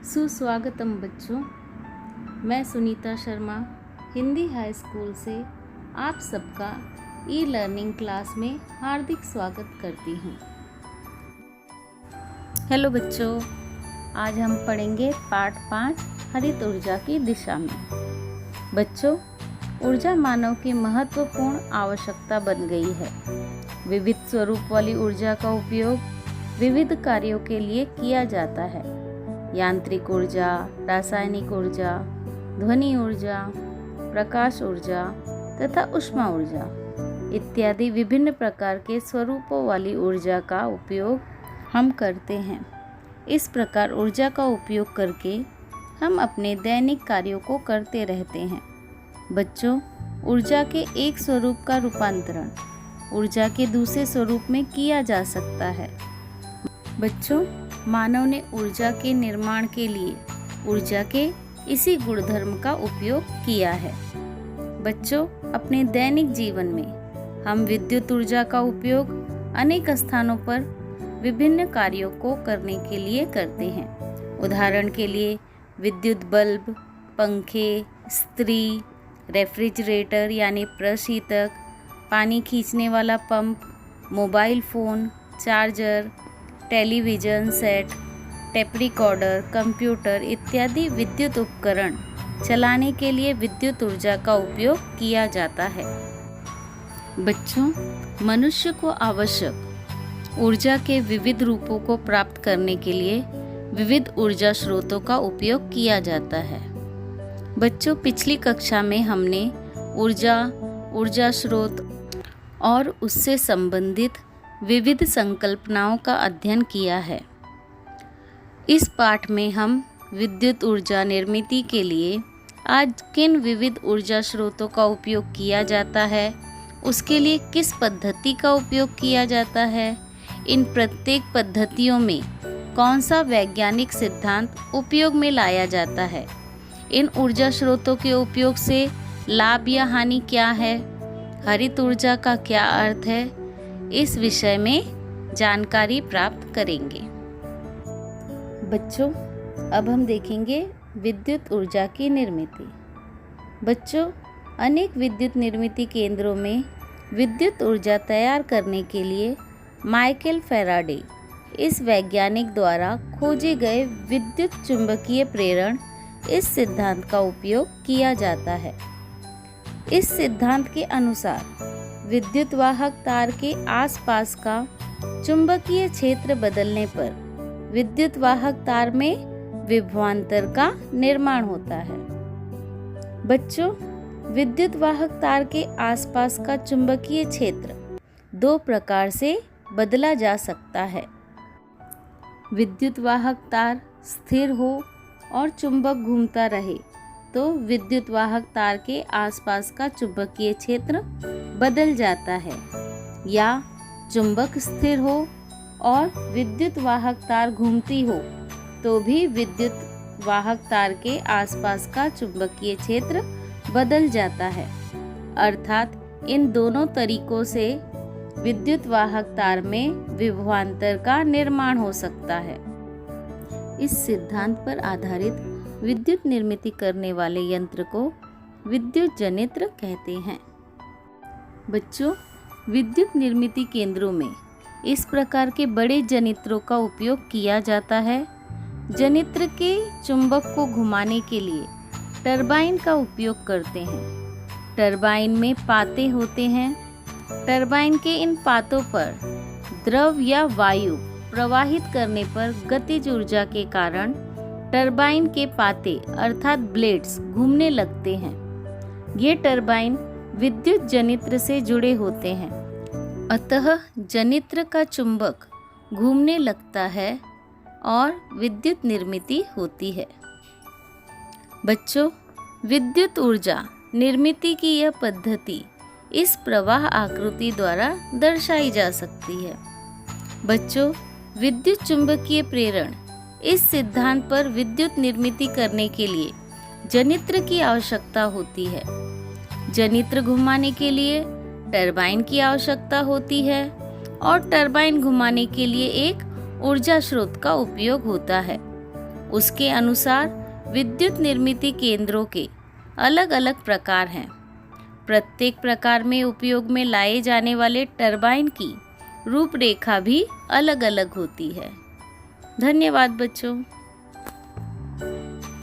सुस्वागतम बच्चों। मैं सुनीता शर्मा हिंदी हाई स्कूल से आप सबका ई लर्निंग क्लास में हार्दिक स्वागत करती हूँ। हेलो बच्चों, आज हम पढ़ेंगे पाठ 5 हरित ऊर्जा की दिशा में। बच्चों, ऊर्जा मानव की महत्वपूर्ण आवश्यकता बन गई है। विविध स्वरूप वाली ऊर्जा का उपयोग विविध कार्यों के लिए किया जाता है। यांत्रिक ऊर्जा, रासायनिक ऊर्जा, ध्वनि ऊर्जा, प्रकाश ऊर्जा तथा ऊष्मा ऊर्जा इत्यादि विभिन्न प्रकार के स्वरूपों वाली ऊर्जा का उपयोग हम करते हैं। इस प्रकार ऊर्जा का उपयोग करके हम अपने दैनिक कार्यों को करते रहते हैं। बच्चों, ऊर्जा के एक स्वरूप का रूपांतरण ऊर्जा के दूसरे स्वरूप में किया जा सकता है। बच्चों, मानव ने ऊर्जा के निर्माण के लिए ऊर्जा के इसी गुणधर्म का उपयोग किया है। बच्चों, अपने दैनिक जीवन में हम विद्युत ऊर्जा का उपयोग अनेक स्थानों पर विभिन्न कार्यों को करने के लिए करते हैं। उदाहरण के लिए विद्युत बल्ब, पंखे, इस्त्री, रेफ्रिजरेटर यानी प्रशीतक, पानी खींचने वाला pump, mobile phone, charger, television set, tape recorder, computer इत्यादि विद्युत उपकरण चलाने के लिए विद्युत ऊर्जा का उपयोग किया जाता है। बच्चों, मनुष्य को आवश्यक ऊर्जा के विविध रूपों को प्राप्त करने के लिए विविध ऊर्जा स्रोतों का उपयोग किया जाता है। बच्चों, पिछली कक्षा में हमने ऊर्जा स्रोत और उससे संबंधित विविध संकल्पनाओं का अध्ययन किया है। इस पाठ में हम विद्युत ऊर्जा निर्मित के लिए आज किन विविध ऊर्जा स्रोतों का उपयोग किया जाता है, उसके लिए किस पद्धति का उपयोग किया जाता है, इन प्रत्येक पद्धतियों में कौन सा वैज्ञानिक सिद्धांत उपयोग में लाया जाता है, इन ऊर्जा स्रोतों के उपयोग से लाभ या हानि क्या है, हरित ऊर्जा का क्या अर्थ है, इस विषय में जानकारी प्राप्त करेंगे। बच्चों, अब हम देखेंगे विद्युत ऊर्जा की निर्मिति। बच्चों, अनेक विद्युत निर्मिती केंद्रों में विद्युत ऊर्जा तैयार करने के लिए माइकल फैराडे इस वैज्ञानिक द्वारा खोजे गए विद्युत चुंबकीय प्रेरण इस सिद्धांत का उपयोग किया जाता है। इस सिद्धांत के अनुसार विद्युत वाहक तार के आसपास का चुंबकीय क्षेत्र बदलने पर विद्युत वाहक तार में विभवांतर का निर्माण होता है। बच्चों, विद्युत वाहक तार के आसपास का चुंबकीय क्षेत्र दो प्रकार से बदला जा सकता है। विद्युत वाहक तार स्थिर हो और चुंबक घूमता रहे तो विद्युत वाहक तार के आसपास का चुंबकीय क्षेत्र बदल जाता है, या चुंबक स्थिर हो और विद्युत वाहक तार घूमती हो तो भी विद्युत वाहक तार के आसपास का चुंबकीय क्षेत्र बदल जाता है। अर्थात इन दोनों तरीकों से विद्युत वाहक तार में विभवांतर का निर्माण हो सकता है। इस सिद्धांत पर आधारित विद्युत निर्मित करने वाले यंत्र को विद्युत जनित्र कहते हैं। बच्चों, विद्युत निर्मित केंद्रों में इस प्रकार के बड़े जनित्रों का उपयोग किया जाता है। जनित्र के चुंबक को घुमाने के लिए टरबाइन का उपयोग करते हैं। टरबाइन में पाते होते हैं। टरबाइन के इन पातों पर द्रव या वायु प्रवाहित करने पर गतिज ऊर्जा के कारण टरबाइन के पाते अर्थात ब्लेड्स घूमने लगते हैं। ये टरबाइन विद्युत जनित्र से जुड़े होते हैं, अतः जनित्र का चुंबक घूमने लगता है और विद्युत निर्मित होती है। बच्चों, विद्युत ऊर्जा निर्मित की यह पद्धति इस प्रवाह आकृति द्वारा दर्शाई जा सकती है। बच्चों, विद्युत चुंबकीय प्रेरण इस सिद्धांत पर विद्युत निर्मित करने के लिए जनित्र की आवश्यकता होती है। जनित्र घुमाने के लिए टरबाइन की आवश्यकता होती है और टरबाइन घुमाने के लिए एक ऊर्जा स्रोत का उपयोग होता है। उसके अनुसार विद्युत निर्मित केंद्रों के अलग अलग प्रकार हैं। प्रत्येक प्रकार में उपयोग में लाए जाने वाले टरबाइन की रूपरेखा भी अलग अलग होती है। धन्यवाद बच्चों।